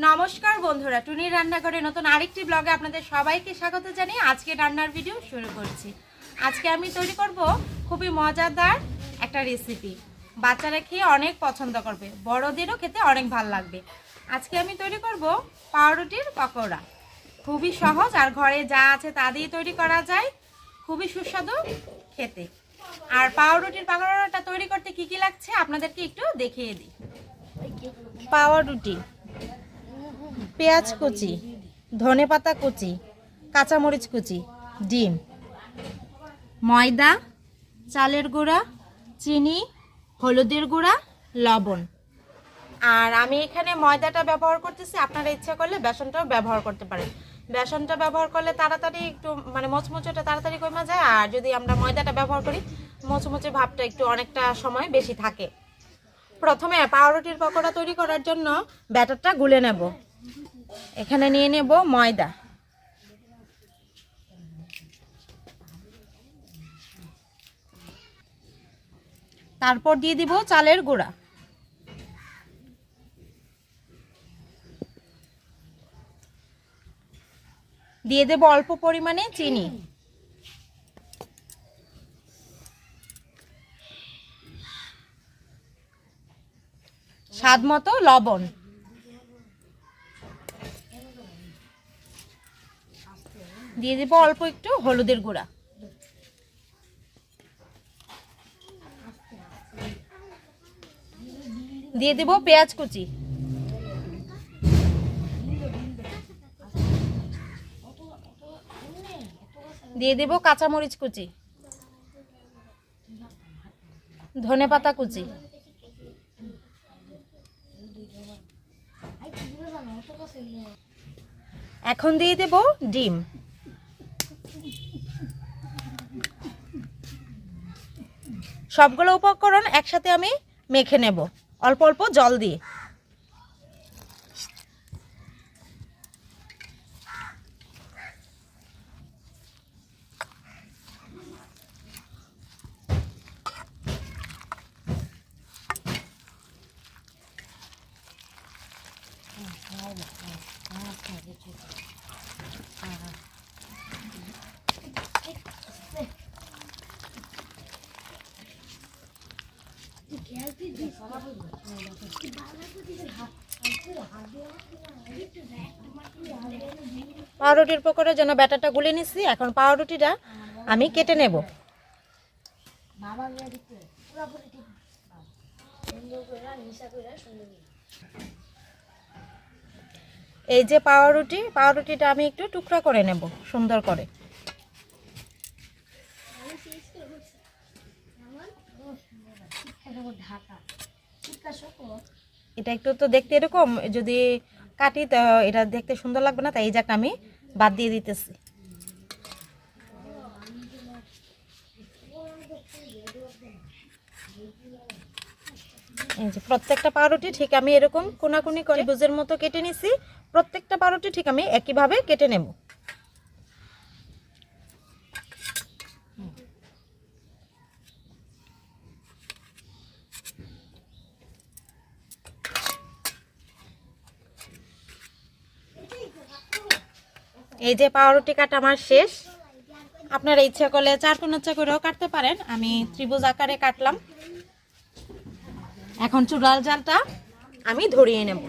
নমস্কার বন্ধুরা, টুনির রান্নাঘরে নতুন আরেকটি ব্লগে আপনাদের সবাইকে স্বাগত জানিয়ে আজকে রান্নার ভিডিও শুরু করছি। আজকে আমি তৈরি করব খুবই মজাদার একটা রেসিপি। বাচ্চারা খেয়ে অনেক পছন্দ করবে, বড়দেরও খেতে অনেক ভালো লাগবে। আজকে আমি তৈরি করব পাউরুটির পকোড়া। খুবই সহজ আর ঘরে যা আছে তা দিয়ে তৈরি করা যায়, খুবই সুস্বাদু খেতে। আর পাউরুটির পকোড়াটা তৈরি করতে কি কি লাগছে আপনাদেরকে একটু দেখিয়ে দিই। পাউরুটি, পেঁয়াজ কুচি, ধনেপাতা কুচি, কাঁচামরিচ কুচি, ডিম, ময়দা, চালের গুঁড়া, চিনি, হলুদের গুঁড়া, লবণ। আর আমি এখানে ময়দাটা ব্যবহার করতেছি, আপনারা ইচ্ছা করলে বেসনটাও ব্যবহার করতে পারেন। বেসনটা ব্যবহার করলে তাড়াতাড়ি একটু মচমচেটা তাড়াতাড়ি কমে যায়, আর যদি আমরা ময়দাটা ব্যবহার করি মচমচে ভাবটা একটু অনেকটা সময় বেশি থাকে। প্রথমে পাউরুটির পকোড়া তৈরি করার জন্য ব্যাটারটা গুলে নেব। এখানে নিয়ে নেব ময়দা, তারপর দিয়ে দিব চালের গুঁড়া, দিয়ে দেব অল্প পরিমাণে চিনি, স্বাদ মতো লবণ, দিয়ে দেব অল্প একটু হলুদের গুঁড়া, দিয়ে দেব পেঁয়াজ কুচি, দিয়ে দেব কাঁচামরিচ কুচি, ধনেপাতা কুচি, এখন দিয়ে দেব ডিম। সবগুলো উপকরণ একসাথে আমি মেখে নেব অল্প অল্প জল দিয়ে। পাউরুটির পকোড়ার জন্য ব্যাটারটা গুলে নিচ্ছি। এখন পাউরুটিটা আমি কেটে নেব। এই যে পাউরুটিটা আমি একটু টুকরা করে নেব সুন্দর করে। এটা একটু তো দেখতে এরকম, যদি কাটি তো এটা দেখতে সুন্দর লাগবে না, তাই এই জায়গাটা আমি বাদ দিয়ে দিতেছি। এই যে প্রত্যেকটা পাউরুটি ঠিক আমি এরকম কোনাকুনি করে বুজের মতো কেটে নিছি। প্রত্যেকটা পাউরুটি ঠিক আমি একইভাবে কেটে নেব। এই যে পাউরুটি কাটা আমার শেষ। আপনারা ইচ্ছা করলে চারকোনা করেও কাটতে পারেন, আমি ত্রিভুজ আকারে কাটলাম। এখন চুলার জালটা আমি ধরিয়ে নেব।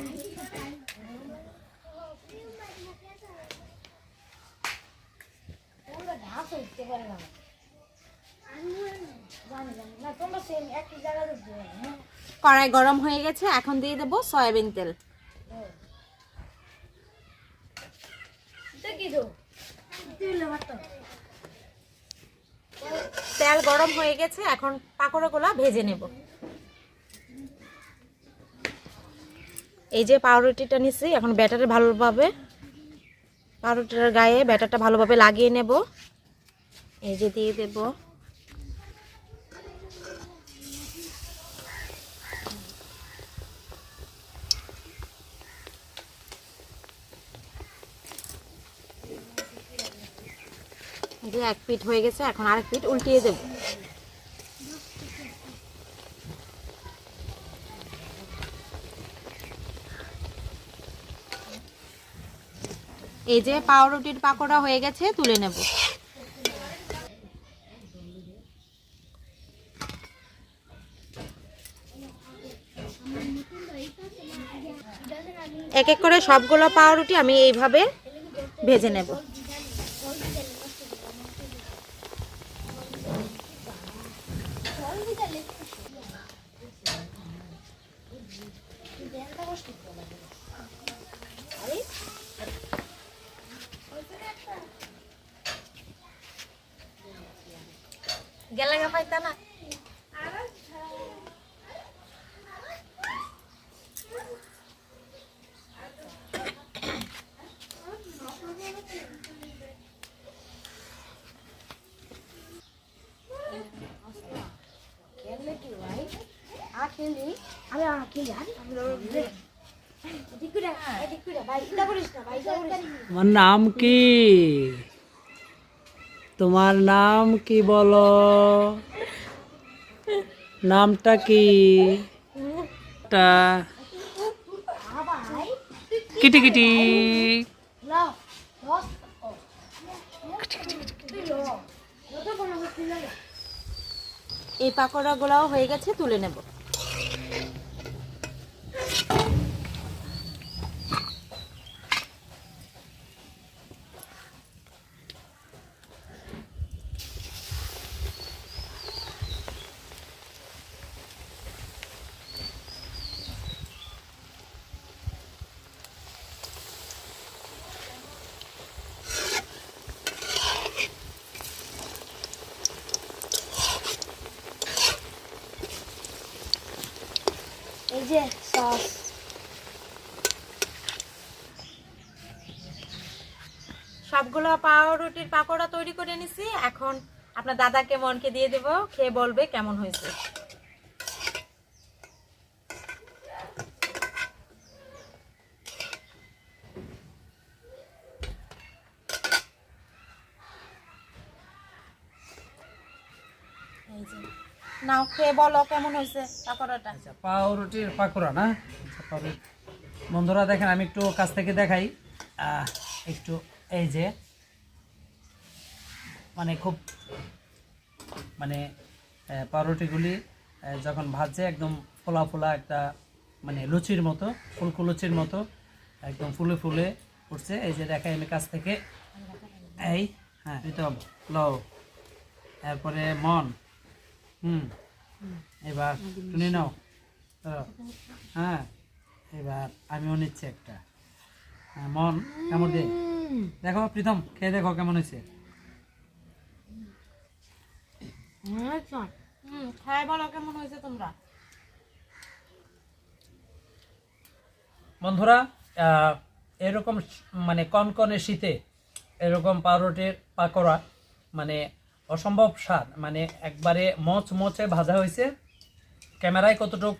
কড়াই গরম হয়ে গেছে, এখন দিয়ে দেব সয়াবিন তেল। তেল গরম হয়ে গেছে, এখন পাকোড়াগুলো ভেজে নেব। এই যে পাউরুটিটা নিচ্ছি, এখন ব্যাটারে ভালোভাবে পাউরুটির গায়ে ব্যাটারটা ভালোভাবে লাগিয়ে নেব। এই যে দিয়ে দেব এই যে এক পিঠ হয়ে গেছে, এখন আরেক পিঠ উল্টিয়ে দেব। এই যে পাউরুটির পাকোড়া হয়ে গেছে, তুলে নেব। এক এক করে সবগুলো পাউরুটি আমি এইভাবে ভেজে নেব। গেলাগা পাইতা না। তোমার নাম কি? তোমার নাম কি বলো? নামটা কি? Kitty Kitty. এই পাকোড়াগুলোও হয়ে গেছে, তুলে নেব। এই যে সস, সবগুলো পাউরুটির পাকোড়া তৈরি করে নিছি। এখন আপনার দাদাকে মনকে দিয়ে দেব, খেয়ে বলবে কেমন হয়েছে। এই যে নাও, খেয়ে বলো কেমন হয়েছে পাকোড়াটা। আচ্ছা, পাউরুটির পাকোড়া না? আচ্ছা, বন্ধুরা দেখেন, আমি একটু কাছ থেকে দেখাই। একটু এই যে মানে খুব মানে পাউরুটিগুলি যখন ভাজছে একদম ফোলা ফোলা একটা মানে লুচির মতো, ফুলকো লুচির মতো একদম ফুলে ফুলে উঠছে। এই যে দেখাই আমি কাছ থেকে। এই হ্যাঁ, এই তো লও। এরপরে মন, এবার শুনে নাও। হ্যাঁ, এবার আমিও নিচ্ছি একটা। হ্যাঁ, মন কেমন দিয়ে দেখো, প্রীতম খেয়ে দেখো কেমন হয়েছে। খাই বলো কেমন হয়েছে তোমরা। বন্ধুরা, এরকম মানে কনকনে শীতে এরকম পাউরুটির পাকোড়া মানে অসম্ভব স্বাদ, মানে একবারে মচমচে ভাজা হয়েছে। ক্যামেরায় কতটুক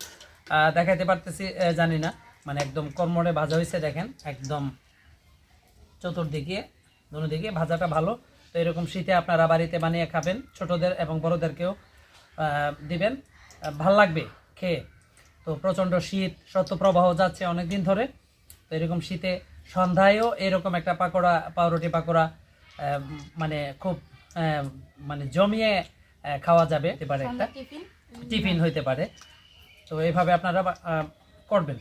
দেখাইতে পারতেছি জানি না, মানে একদম কর্মরে ভাজা হয়েছে। দেখেন একদম চতুর্দিকে দুদিকে ভাজাটা ভালো। তো এরকম শীতে আপনারা বাড়িতে বানিয়ে খাবেন, ছোটদের এবং বড়দেরকেও দিবেন, ভাল লাগবে খেয়ে। তো প্রচণ্ড শীত, শৈত্যপ্রবাহ যাচ্ছে অনেক দিন ধরে। তো এরকম শীতে সন্ধ্যায়ও এরকম একটা পাকোড়া, পাউরুটি পাকোড়া মানে খুব মানে জমিয়ে খাওয়া যাবে, হতে পারে একটা টিফিন হইতে পারে। তো এইভাবে আপনারা করবেন।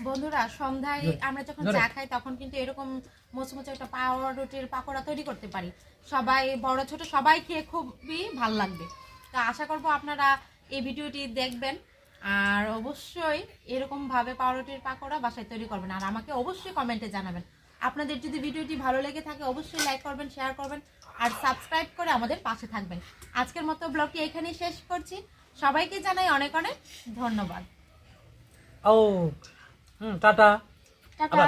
বন্ধুরা, সন্ধ্যায় আমরা যখন চা খাই তখন কিন্তু এরকম মোচমোচে একটা পাউরুটির পাকোড়া তৈরি করতে পারি। সবাই বড় ছোট সবাই খেয়ে খুবই ভালো লাগবে। তো আশা করব আপনারা এই ভিডিওটি দেখবেন আর অবশ্যই এরকম ভাবে পাউরুটির পাকোড়া বাসায় তৈরি করবেন। আর আমাকে অবশ্যই কমেন্টে জানাবেন। আপনাদের যদি ভিডিওটি ভালো লেগে থাকে অবশ্যই লাইক করবেন, শেয়ার করবেন আর সাবস্ক্রাইব করে আমাদের পাশে থাকবেন। আজকের মতো ব্লগটি এখানেই শেষ করছি। সবাইকে জানাই অনেক অনেক ধন্যবাদ। ও টাটা। টাটা।